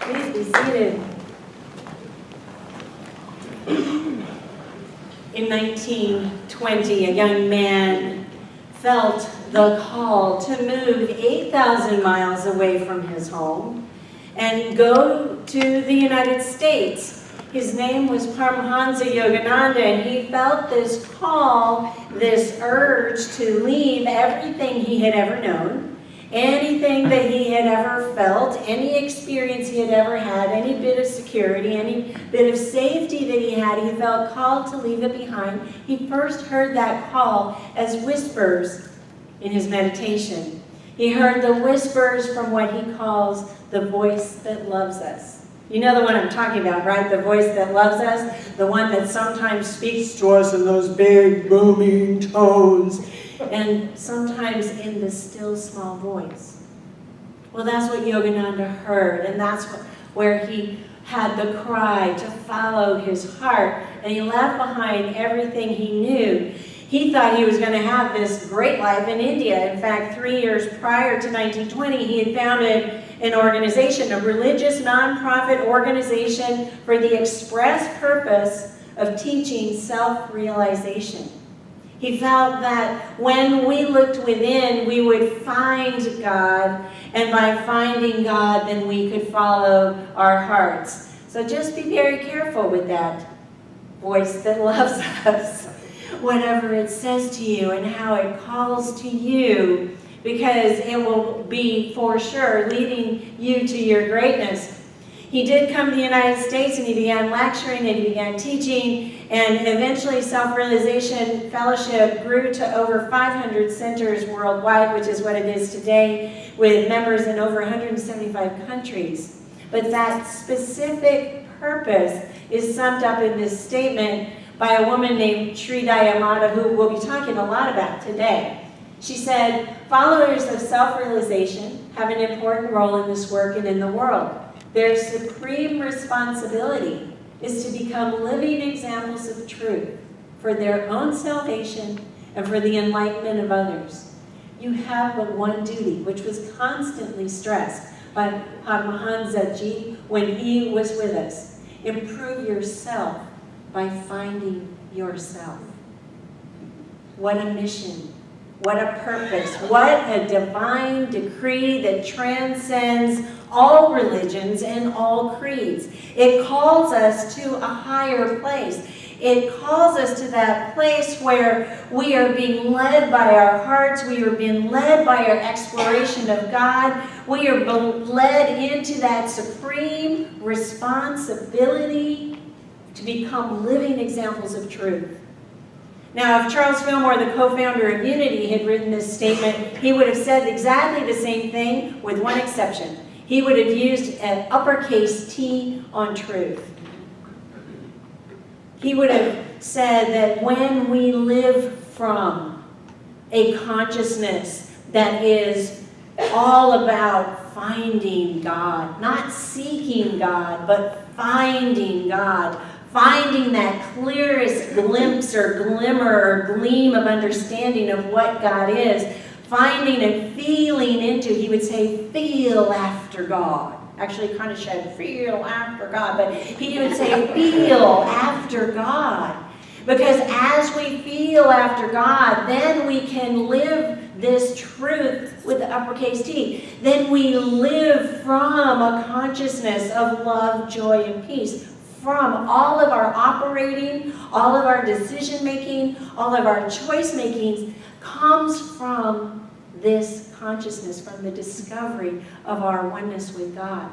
Please be seated. In 1920, a young man felt the call to move 8,000 miles away from his home and go to the United States. His name was Paramahansa Yogananda, and he felt this call, this urge to leave everything he had ever known, anything that he had ever felt, any experience he had ever had, any bit of security, any bit of safety that he had, he felt called to leave it behind. He first heard that call as whispers in his meditation. He heard the whispers from what he calls the voice that loves us. You know the one I'm talking about, right? The voice that loves us, the one that sometimes speaks to us in those big booming tones, and sometimes in the still small voice. Well, that's what Yogananda heard, and that's where he had the cry to follow his heart, and he left behind everything he knew. He thought he was going to have this great life in India. In fact, 3 years prior to 1920, he had founded an organization, a religious nonprofit organization for the express purpose of teaching self-realization. He felt that when we looked within, we would find God, and by finding God, then we could follow our hearts. So just be very careful with that voice that loves us, whatever it says to you and how it calls to you, because it will be for sure leading you to your greatness. He did come to the United States, and he began lecturing and he began teaching, and eventually Self-Realization Fellowship grew to over 500 centers worldwide, which is what it is today, with members in over 175 countries. But that specific purpose is summed up in this statement by a woman named Sri Dayamata, who we'll be talking a lot about today. She said, followers of self-realization have an important role in this work and in the world. Their supreme responsibility is to become living examples of truth for their own salvation and for the enlightenment of others. You have but one duty, which was constantly stressed by Paramahansa Ji when he was with us. Improve yourself by finding yourself. What a mission. What a purpose. What a divine decree that transcends all religions and all creeds. It calls us to a higher place. It calls us to that place where we are being led by our hearts. We are being led by our exploration of God. We are led into that supreme responsibility to become living examples of truth. Now, if Charles Fillmore, the co-founder of Unity, had written this statement, he would have said exactly the same thing with one exception. He would have used an uppercase T on truth. He would have said that when we live from a consciousness that is all about finding God, not seeking God, but finding God, finding that clearest glimpse or glimmer or gleam of understanding of what God is, finding and feeling into, he would say, feel after God. Actually, kind of said, feel after God, but he would say, feel after God. Because as we feel after God, then we can live this truth with the uppercase T. Then we live from a consciousness of love, joy, and peace. From all of our operating, all of our decision-making, all of our choice-makings comes from this consciousness, from the discovery of our oneness with God.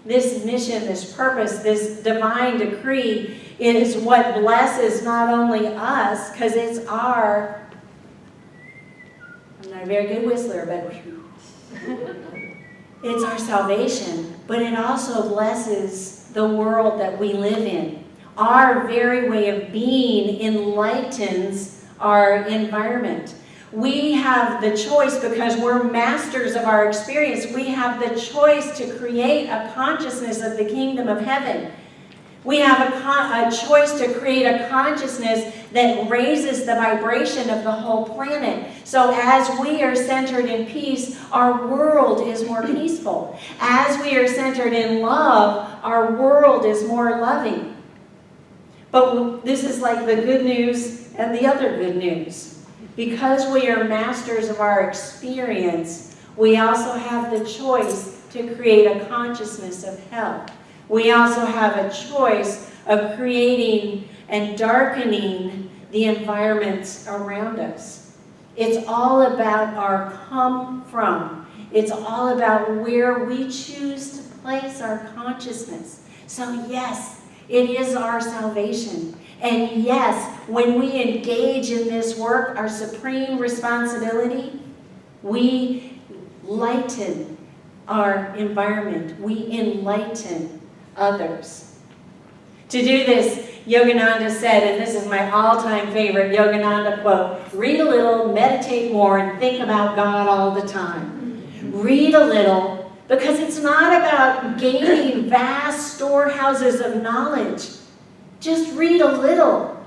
This mission, this purpose, this divine decree is what blesses not only us, because it's our, I'm not a very good whistler, but it's our salvation, but it also blesses the world that we live in. Our very way of being enlightens our environment. We have the choice, because we're masters of our experience, we have the choice to create a consciousness of the kingdom of heaven. We have a choice to create a consciousness that raises the vibration of the whole planet. So as we are centered in peace, our world is more peaceful. As we are centered in love, our world is more loving. But this is like the good news and the other good news. Because we are masters of our experience, we also have the choice to create a consciousness of health. We also have a choice of creating and darkening the environments around us. It's all about our come from. It's all about where we choose to place our consciousness. So yes, it is our salvation. And yes, when we engage in this work, our supreme responsibility, we lighten our environment. We enlighten others. To do this, Yogananda said, and this is my all-time favorite Yogananda quote, read a little, meditate more, and think about God all the time. Read a little, because it's not about gaining vast storehouses of knowledge. Just read a little,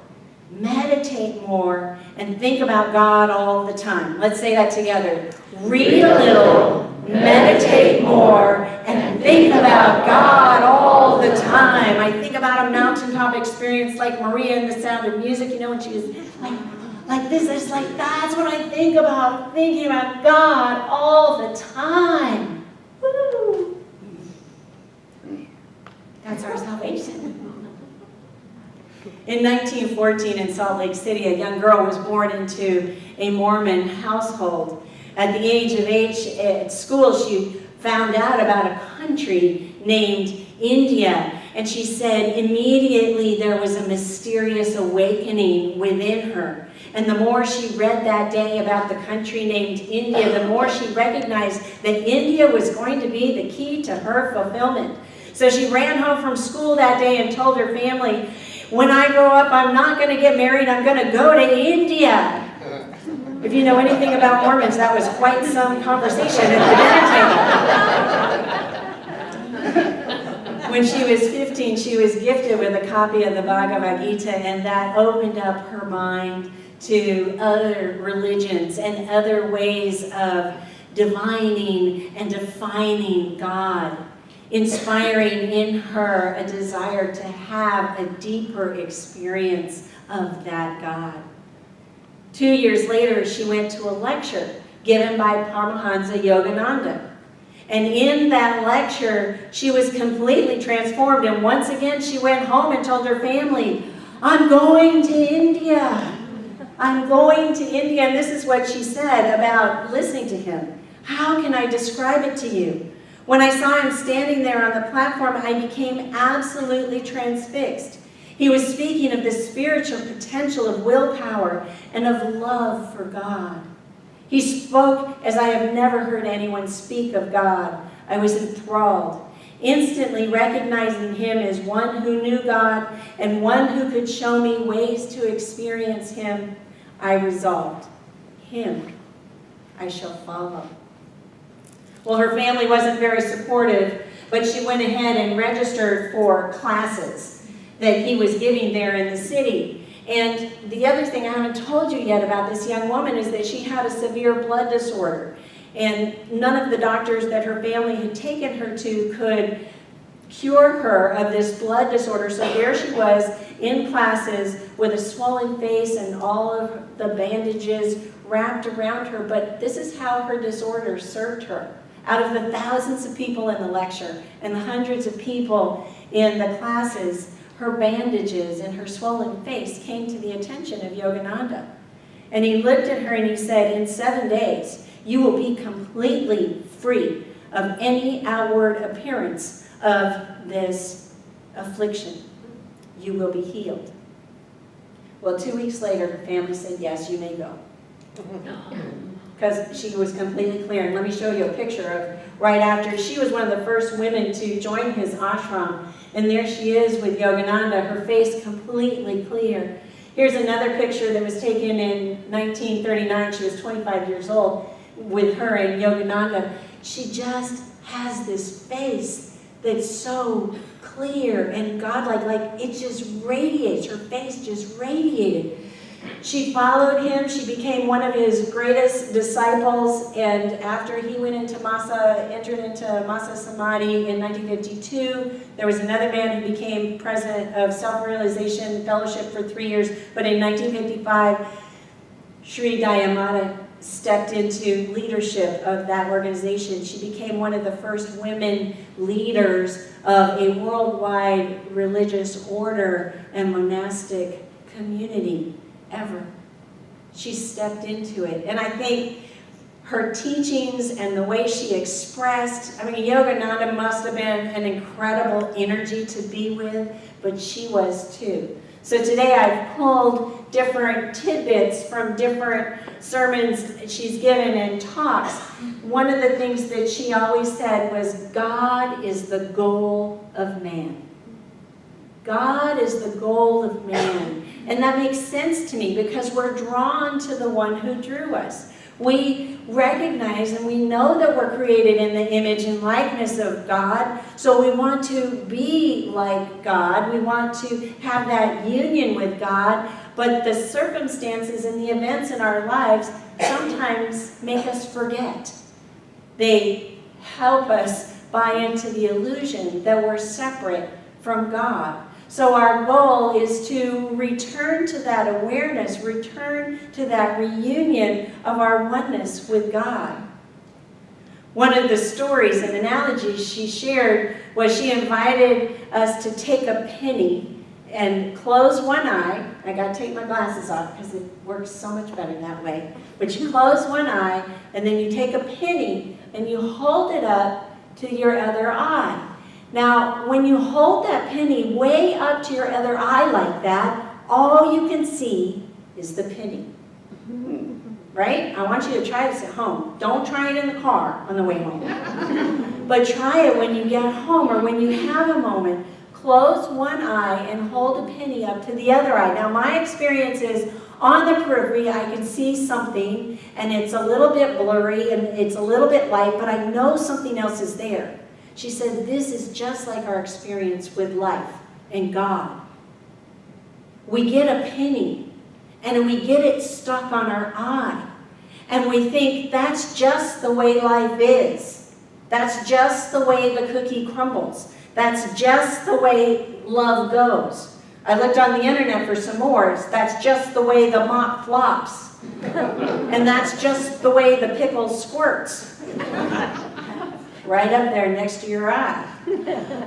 meditate more, and think about God all the time. Let's say that together. Read a little, meditate more, and think about God all the time. I think about a mountaintop experience like Maria in The Sound of Music, you know, when she was like this. It's like, that's what I think about, thinking about God all the time. Woo! That's our salvation. In 1914 in Salt Lake City, a young girl was born into a Mormon household. At the age of 8 at school, she found out about a country named India. And she said immediately there was a mysterious awakening within her. And the more she read that day about the country named India, the more she recognized that India was going to be the key to her fulfillment. So she ran home from school that day and told her family, when I grow up, I'm not going to get married, I'm going to go to India. If you know anything about Mormons, that was quite some conversation at the dinner table. When she was 15, she was gifted with a copy of the Bhagavad Gita, and that opened up her mind to other religions and other ways of divining and defining God, inspiring in her a desire to have a deeper experience of that God. 2 years later, she went to a lecture given by Paramahansa Yogananda. And in that lecture, she was completely transformed. And once again, she went home and told her family, I'm going to India. I'm going to India. And this is what she said about listening to him. How can I describe it to you? When I saw him standing there on the platform, I became absolutely transfixed. He was speaking of the spiritual potential of willpower and of love for God. He spoke as I have never heard anyone speak of God. I was enthralled, instantly recognizing him as one who knew God and one who could show me ways to experience him. I resolved, him I shall follow. Well, her family wasn't very supportive, but she went ahead and registered for classes that he was giving there in the city. And the other thing I haven't told you yet about this young woman is that she had a severe blood disorder. And none of the doctors that her family had taken her to could cure her of this blood disorder. So there she was in classes with a swollen face and all of the bandages wrapped around her. But this is how her disorder served her. Out of the thousands of people in the lecture and the hundreds of people in the classes, her bandages and her swollen face came to the attention of Yogananda. And he looked at her and he said, in 7 days, you will be completely free of any outward appearance of this affliction. You will be healed. Well, 2 weeks later, her family said, yes, you may go. Because she was completely clear. And let me show you a picture of right after. She was one of the first women to join his ashram. And there she is with Yogananda, her face completely clear. Here's another picture that was taken in 1939. She was 25 years old with her and Yogananda. She just has this face that's so clear and godlike, like it just radiates. Her face just radiated. She followed him. She became one of his greatest disciples. And after he went into entered into Masa Samadhi in 1952, there was another man who became president of Self-Realization Fellowship for 3 years. But in 1955, Sri Dayamata stepped into leadership of that organization. She became one of the first women leaders of a worldwide religious order and monastic community ever. She stepped into it. And I think her teachings and the way she expressed, I mean, Yogananda must have been an incredible energy to be with, but she was too. So today I've pulled different tidbits from different sermons she's given and talks. One of the things that she always said was, God is the goal of man. God is the goal of man. And that makes sense to me because we're drawn to the one who drew us. We recognize and we know that we're created in the image and likeness of God, so we want to be like God. We want to have that union with God, but the circumstances and the events in our lives sometimes make us forget. They help us buy into the illusion that we're separate from God. So our goal is to return to that awareness, return to that reunion of our oneness with God. One of the stories and analogies she shared was she invited us to take a penny and close one eye. I got to take my glasses off because it works so much better that way. But you close one eye and then you take a penny and you hold it up to your other eye. Now, when you hold that penny way up to your other eye like that, all you can see is the penny. Right? I want you to try this at home. Don't try it in the car on the way home. But try it when you get home or when you have a moment. Close one eye and hold a penny up to the other eye. Now, my experience is on the periphery, I can see something, and it's a little bit blurry, and it's a little bit light, but I know something else is there. She said, this is just like our experience with life and God. We get a penny, and we get it stuck on our eye. And we think that's just the way life is. That's just the way the cookie crumbles. That's just the way love goes. I looked on the internet for some more. That's just the way the mop flops. And that's just the way the pickle squirts. Right up there next to your eye.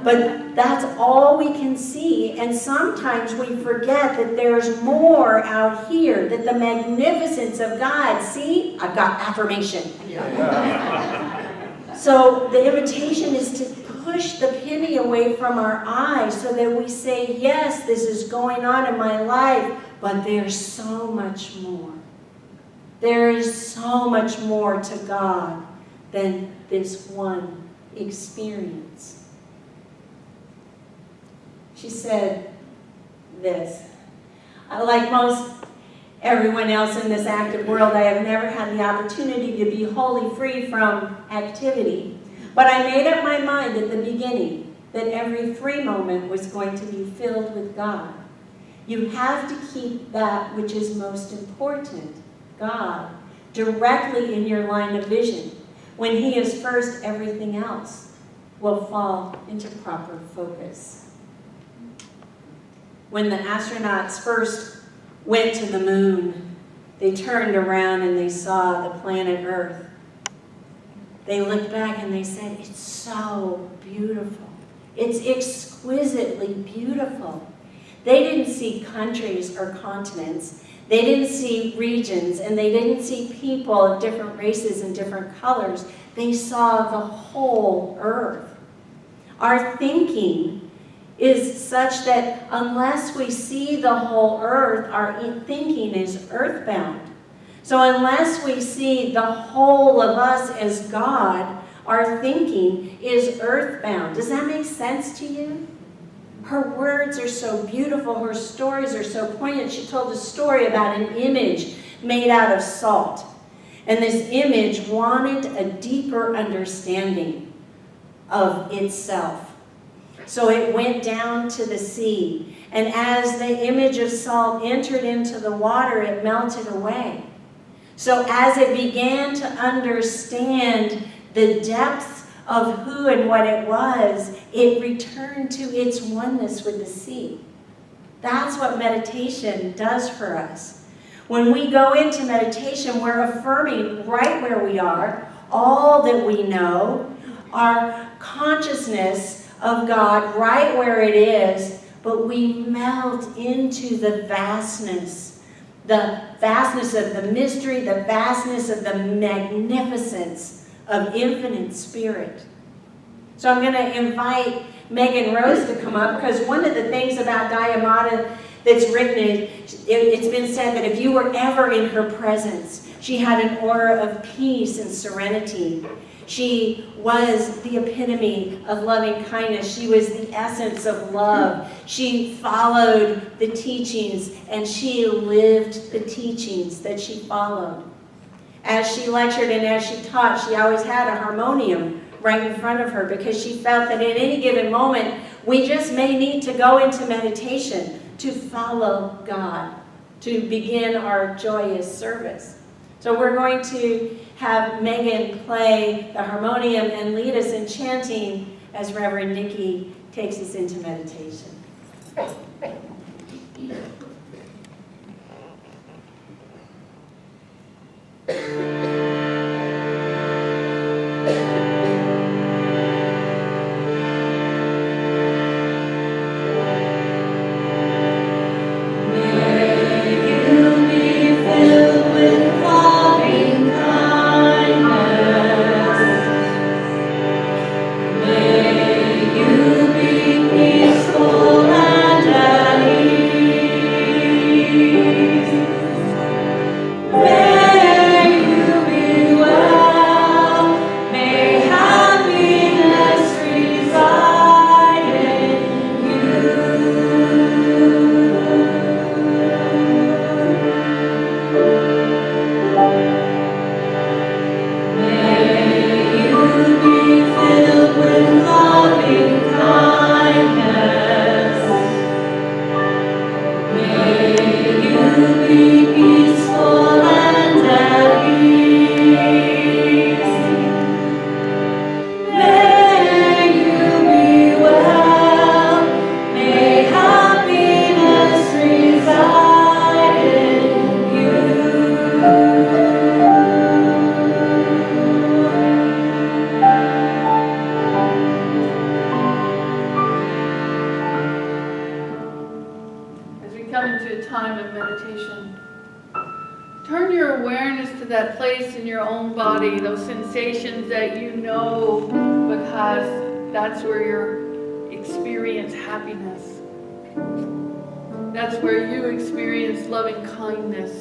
But that's all we can see, and sometimes we forget that there's more out here, that the magnificence of God, see, I've got affirmation. So the invitation is to push the penny away from our eyes so that we say, yes, this is going on in my life, but there's so much more. There is so much more to God than this one experience. She said this, like most everyone else in this active world, I have never had the opportunity to be wholly free from activity. But I made up my mind at the beginning that every free moment was going to be filled with God. You have to keep that which is most important, God, directly in your line of vision. When He is first, everything else will fall into proper focus. When the astronauts first went to the moon, they turned around and they saw the planet Earth. They looked back and they said, it's so beautiful. It's exquisitely beautiful. They didn't see countries or continents. They didn't see regions, and they didn't see people of different races and different colors. They saw the whole earth. Our thinking is such that unless we see the whole earth, our thinking is earthbound. So unless we see the whole of us as God, our thinking is earthbound. Does that make sense to you? Her words are so beautiful. Her stories are so poignant. She told a story about an image made out of salt. And this image wanted a deeper understanding of itself. So it went down to the sea. And as the image of salt entered into the water, it melted away. So as it began to understand the depth of who and what it was, it returned to its oneness with the sea. That's what meditation does for us. When we go into meditation, we're affirming right where we are, all that we know, our consciousness of God right where it is, but we melt into the vastness of the mystery, the vastness of the magnificence of infinite spirit. So I'm going to invite Megan Rose to come up, because one of the things about Diamata that's written, it's been said that if you were ever in her presence, she had an aura of peace and serenity. She was the epitome of loving kindness. She was the essence of love. She followed the teachings, and she lived the teachings that she followed. As she lectured and as she taught, she always had a harmonium right in front of her, because she felt that at any given moment, we just may need to go into meditation to follow God, to begin our joyous service. So we're going to have Megan play the harmonium and lead us in chanting as Reverend Nikki takes us into meditation. Sensations that you know, because that's where you experience happiness. That's where you experience loving kindness.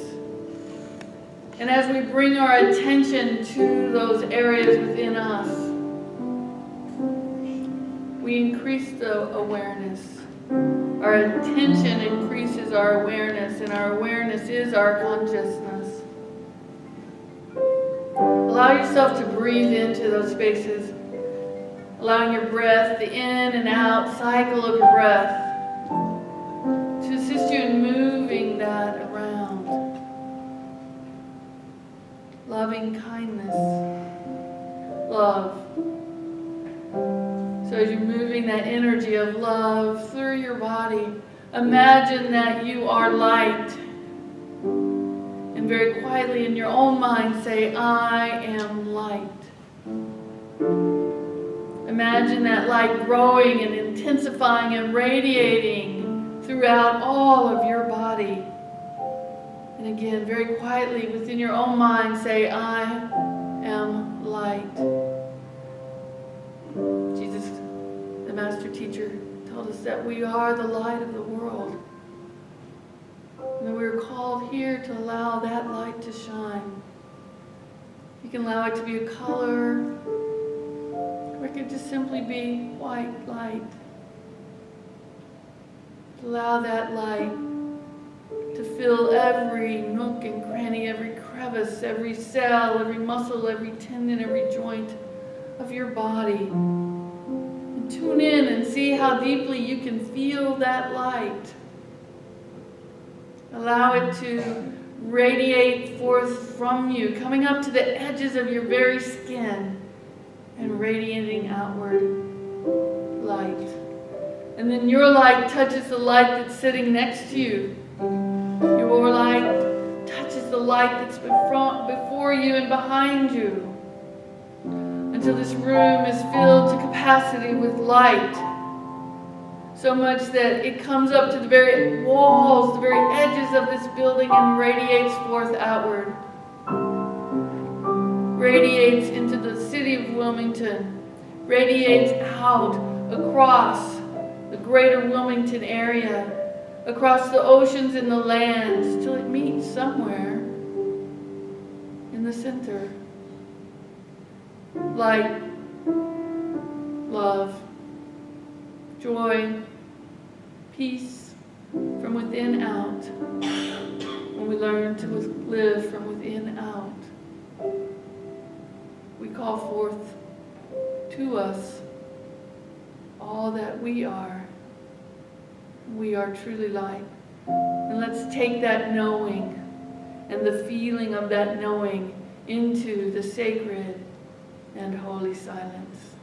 And as we bring our attention to those areas within us, we increase the awareness. Our attention increases our awareness, and our awareness is our consciousness. Allow yourself to breathe into those spaces, allowing your breath, the in and out cycle of your breath, to assist you in moving that around. Loving kindness, love. So as you're moving that energy of love through your body, imagine that you are light. And very quietly in your own mind say, I am light. Imagine that light growing and intensifying and radiating throughout all of your body. And again, very quietly within your own mind say, I am light. Jesus, the Master Teacher, told us that we are the light of the world. And that we're called here to allow that light to shine. You can allow it to be a color, or it could just simply be white light. Allow that light to fill every nook and cranny, every crevice, every cell, every muscle, every tendon, every joint of your body, into tune in and see how deeply you can feel that light. Allow it to radiate forth from you, coming up to the edges of your very skin and radiating outward light. And then your light touches the light that's sitting next to you. Your light touches the light that's before you and behind you, until this room is filled to capacity with light, so much that it comes up to the very walls, the very edges of this building, and radiates forth outward. Radiates into the city of Wilmington, radiates out across the greater Wilmington area, across the oceans and the lands, till it meets somewhere in the center. Light, love, joy, peace from within out. When we learn to live from within out, we call forth to us all that we are. We are truly light. And let's take that knowing and the feeling of that knowing into the sacred and holy silence.